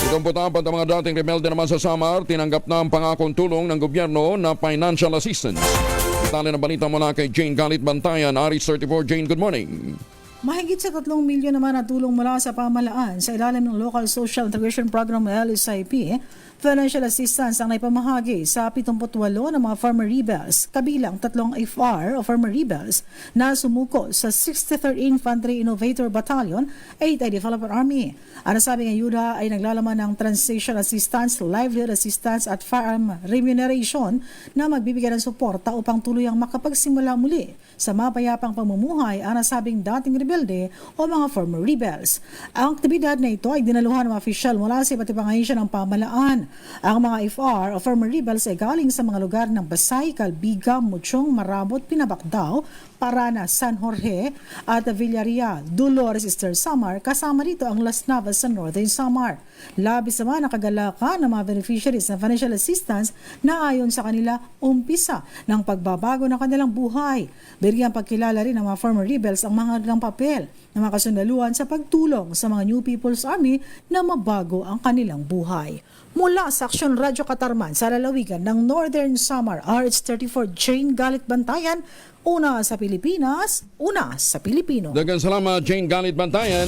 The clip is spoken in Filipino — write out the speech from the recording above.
Itong putapat ang mga dating rebelde naman sa Samar, tinanggap na ang pangakong tulong ng gobyerno na financial assistance. Itali ng balita mula kay Jane Galit Bantayan, Aris 34. Jane, good morning. Mahigit sa 3 milyon naman na tulong mula sa pamahalaan sa ilalim ng Local Social Integration Program LSIP, financial assistance ang naipamahagi sa 78 ng mga farmer rebels, kabilang 3 FR o farmer rebels na sumuko sa 63rd Infantry Innovator Battalion, 8th Development Army. Ang nasabing ayuda ay naglalaman ng transition assistance, livelihood assistance at farm remuneration na magbibigay ng suporta upang tuluyang makapagsimula muli sa mapayapang pamumuhay ang nasabing dating rebelde o mga former rebels. Ang aktibidad na ito ay dinaluhan ng mga opisyal mula sa iba't ibang ahensya ng pamahalaan. Ang mga FR o former rebels ay galing sa mga lugar ng Basay, Calbiga, Muchong, Marabot, Pinabacdao, Parana, San Jorge at Villarreal, Dolores, Eastern Samar, kasama dito ang Las Navas sa Northern Samar. Labis naman ang kagalakan ng mga beneficiaries ng financial assistance na ayon sa kanila umpisa ng pagbabago ng kanilang buhay. Bigyang pagkilala rin ng mga former rebels ang mga ng papel na mga kasundaluhan sa pagtulong sa mga New People's Army na mabago ang kanilang buhay. Mula sa Aksyon Radyo Katarman sa lalawigan ng Northern Samar, RH34 Jane Galit Bantayan, una sa Pilipinas, una sa Pilipino. Daghang salamat, Jane Galit Bantayan.